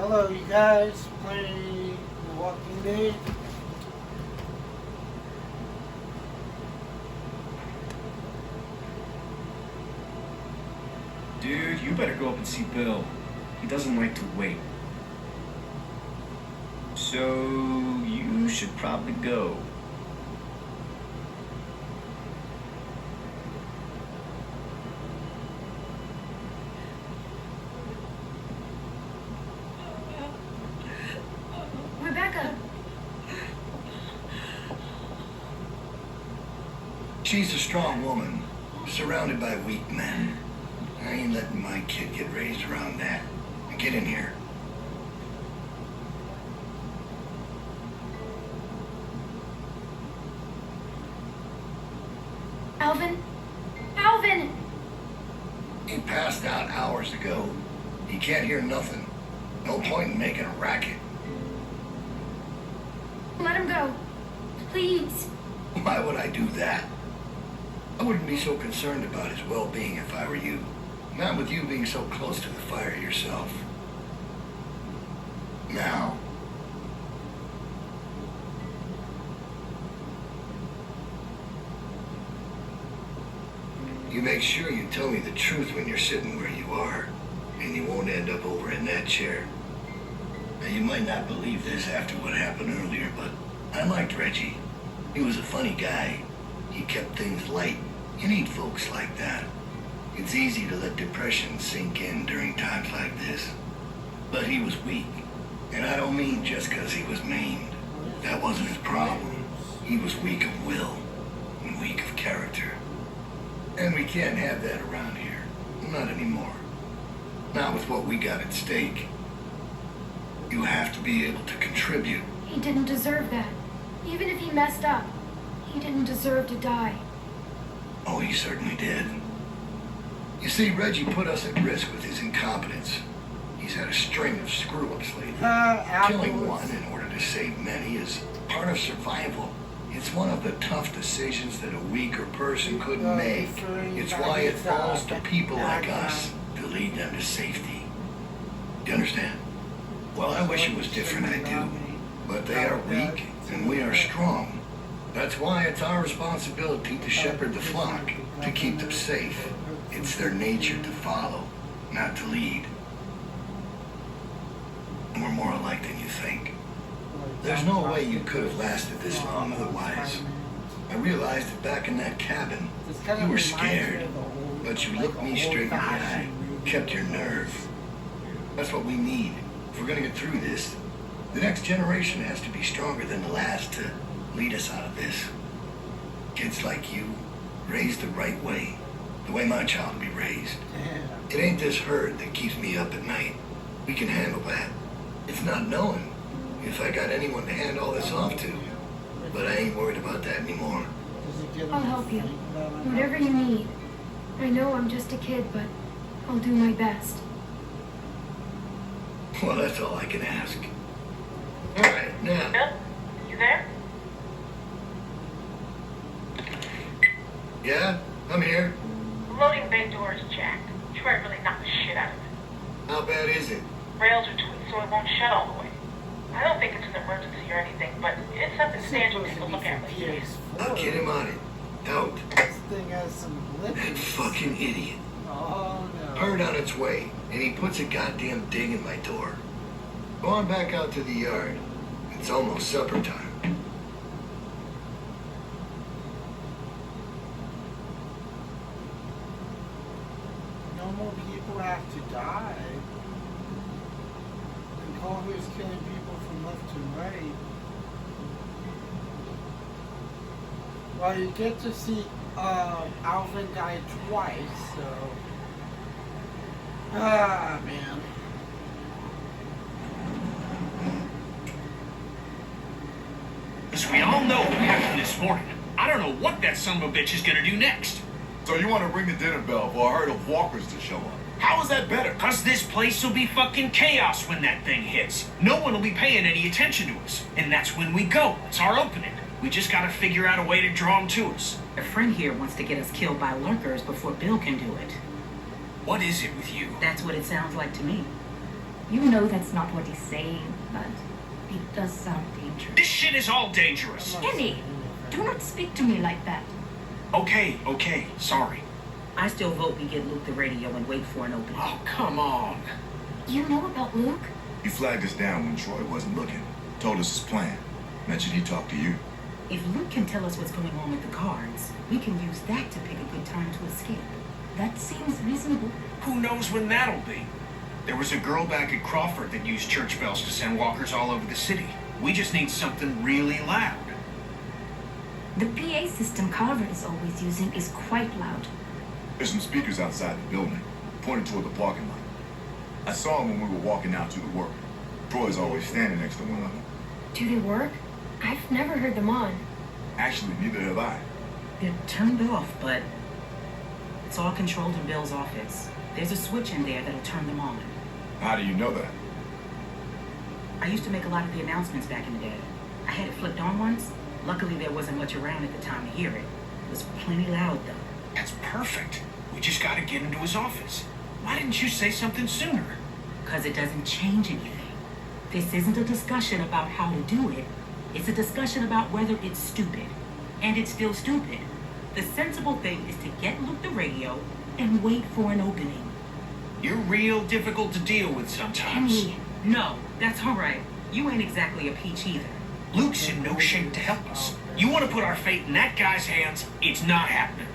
Hello, you guys. Playing The Walking Dead. Dude, you better go up and see Bill. He doesn't like to wait. So, you should probably go. Rebecca! She's a strong woman, surrounded by weak men. I ain't letting my kid get raised around that. Now get in here. Alvin? Alvin! He passed out hours ago. He can't hear nothing. No point in making a racket. Let him go. Please. Why would I do that? I wouldn't be so concerned about his well-being if I were you. Not with you being so close to the fire yourself. Now. You make sure you tell me the truth when you're sitting where you are, and you won't end up over in that chair. Now, you might not believe this after what happened earlier, but I liked Reggie. He was a funny guy. He kept things light. You need folks like that. It's easy to let depression sink in during times like this. But he was weak. And I don't mean just because he was maimed. That wasn't his problem. He was weak of will and weak of character. And we can't have that around here. Not anymore. Not with what we got at stake. You have to be able to contribute. He didn't deserve that. Even if he messed up, he didn't deserve to die. Oh, he certainly did. You see, Reggie put us at risk with his incompetence. He's had a string of screw-ups lately. Killing one in order to save many is part of survival. It's one of the tough decisions that a weaker person couldn't make. It's why it falls to people like us to lead them to safety. Do you understand? Well, I wish it was different, I do. But they are weak, and we are strong. That's why it's our responsibility to shepherd the flock, to keep them safe. It's their nature to follow, not to lead. And we're more alike than you think. There's no way you could have lasted this long otherwise. I realized it back in that cabin. You were scared, but you looked me straight in the eye, kept your nerve. That's what we need. If we're gonna get through this, the next generation has to be stronger than the last to lead us out of this. Kids like you, raised the right way, the way my child will be raised. It ain't this herd that keeps me up at night. We can handle that. It's not knowing if I got anyone to hand all this off to. But I ain't worried about that anymore. I'll help you. Whatever you need. I know I'm just a kid, but I'll do my best. Well, that's all I can ask. All right, now. Bill, you there? Yeah, I'm here. The loading bay door is jacked. Try to really knock the shit out of it. How bad is it? Rails are tweaked so it won't shut all the way. I don't think it's an emergency or anything, but it's something Stan should take a look at later. I'll get him on it. Out. This thing has some That glitches. fucking idiot. Oh no. Heard on its way, and he puts a goddamn dig in my door. Go on back out to the yard. It's almost supper time. No more people have to die. And Culver's killing people from left and right. Well, you get to see Alvin die twice, so. Ah, man. As we all know what happened this morning, I don't know what that son of a bitch is gonna do next. So you want to ring the dinner bell for a herd of walkers to show up? How is that better? Cause this place will be fucking chaos when that thing hits. No one will be paying any attention to us. And that's when we go. It's our opening. We just gotta figure out a way to draw them to us. A friend here wants to get us killed by lurkers before Bill can do it. What is it with you? That's what it sounds like to me. You know that's not what he's saying, but it does sound dangerous. This shit is all dangerous. Kenny, do not speak to me like that. Okay, sorry. I still vote we get Luke the radio and wait for an opening. Oh, come on. You know about Luke? He flagged us down when Troy wasn't looking. Told us his plan. Mentioned he'd talk to you. If Luke can tell us what's going on with the cards, we can use that to pick a good time to escape. That seems reasonable. Who knows when that'll be? There was a girl back at Crawford that used church bells to send walkers all over the city. We just need something really loud. The PA system Carver is always using is quite loud. There's some speakers outside the building, pointed toward the parking lot. I saw them when we were walking out to the work. Troy's always standing next to one of them. Do they work? I've never heard them on. Actually, neither have I. They're turned off, but it's all controlled in Bill's office. There's a switch in there that'll turn them on. How do you know that? I used to make a lot of the announcements back in the day. I had it flipped on once. Luckily, there wasn't much around at the time to hear it. It was plenty loud, though. That's perfect. We just gotta get into his office. Why didn't you say something sooner? Because it doesn't change anything. This isn't a discussion about how to do it. It's a discussion about whether it's stupid. And it's still stupid. The sensible thing is to get Luke the radio and wait for an opening. You're real difficult to deal with sometimes. Kenny, no, that's all right. You ain't exactly a peach either. Luke's in no shape to help us. You want to put our fate in that guy's hands? It's not happening.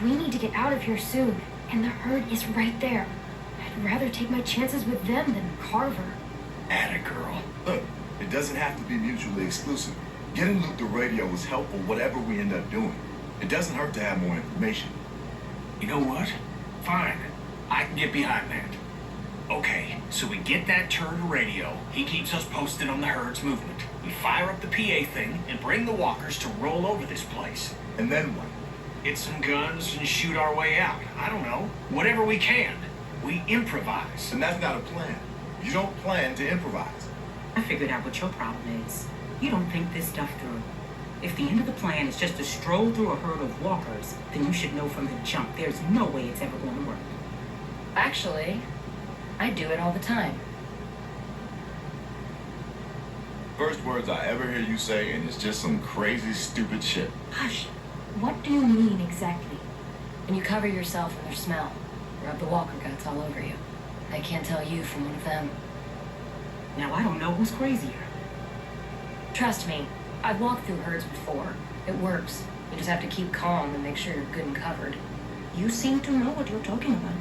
We need to get out of here soon, and the herd is right there. I'd rather take my chances with them than Carver. Atta girl. Look, it doesn't have to be mutually exclusive. Getting Luke the radio is helpful whatever we end up doing. It doesn't hurt to have more information. You know what? Fine. I can get behind that. Okay, so we get that turd radio. He keeps us posted on the herd's movement. We fire up the PA thing and bring the walkers to roll over this place. And then what? Get some guns and shoot our way out. I don't know. Whatever we can. We improvise. And that's not a plan. You don't plan to improvise. I figured out what your problem is. You don't think this stuff through. If the end of the plan is just to stroll through a herd of walkers, then you should know from the jump there's no way it's ever going to work. Actually, I do it all the time. First words I ever hear you say, and it's just some crazy, stupid shit. Hush. What do you mean exactly? When you cover yourself in their smell, rub the walker guts all over you. They can't tell you from one of them. Now I don't know who's crazier. Trust me, I've walked through herds before. It works. You just have to keep calm and make sure you're good and covered. You seem to know what you're talking about.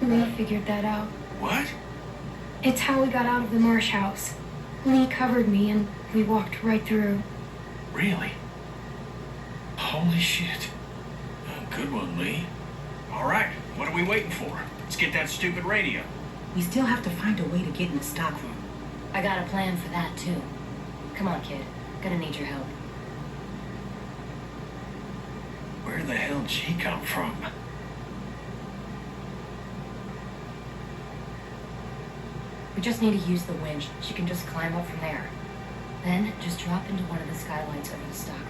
Lee figured that out. What? It's how we got out of the Marsh house. Lee covered me and we walked right through. Really? Holy shit. Good one, Lee. All right, what are we waiting for? Let's get that stupid radio. We still have to find a way to get in the stockroom. I got a plan for that, too. Come on, kid. Gonna need your help. Where the hell did she come from? We just need to use the winch. She can just climb up from there. Then, just drop into one of the skylights over the stockroom.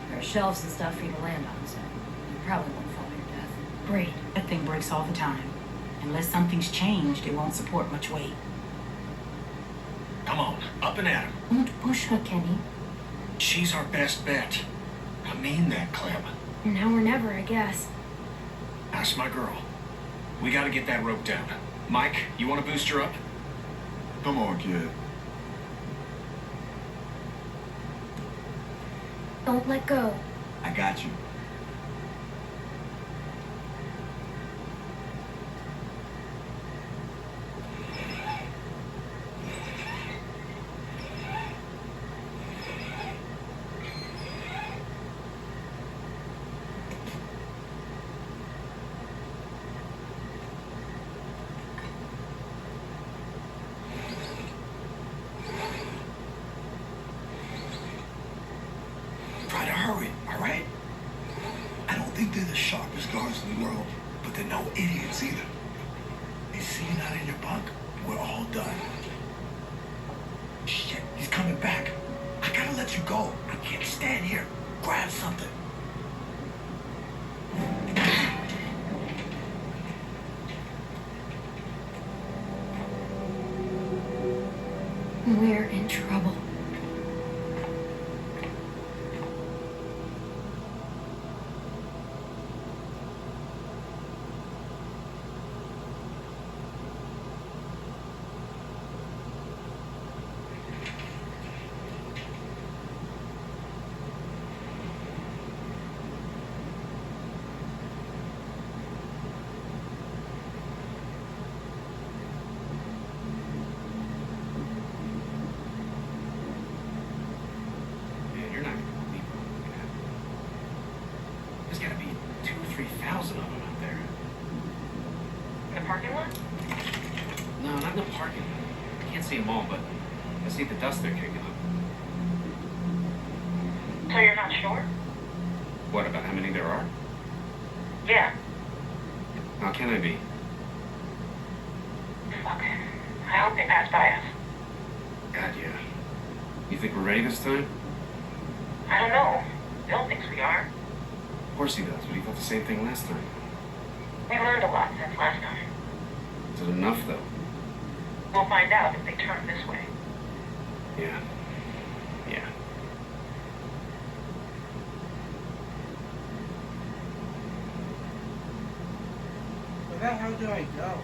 There are shelves and stuff for you to land on, so you probably won't fall to your death. Great. That thing breaks all the time. Unless something's changed, it won't support much weight. Come on, up and at him. Don't push her, Kenny. She's our best bet. I mean that, Clem. Now or never, I guess. That's my girl. We gotta get that rope down. Mike, you wanna boost her up? Come on, kid. Don't let go. I got you. Try to hurry, all right? I don't think they're the sharpest guards in the world, but they're no idiots either. They see you not in your bunk, we're all done. Shit, he's coming back. I gotta let you go. I can't stand here. Grab something. We're in trouble. Man, you're not gonna believe what I'm looking at. There's gotta be 2,000 or 3,000 of them out there. In the parking lot? No, not in the parking lot. I can't see them all, but I see the dust they're kicking up. So you're not sure? What, about how many there are? Yeah. How can I be? Fuck. I hope they pass by us. God, yeah. You think we're ready this time? I don't know. Bill thinks we are. Of course he does, but he thought the same thing last time. We learned a lot since last time. Is it enough, though? We'll find out if they turn this way. Yeah. Yeah. Where the hell do I go?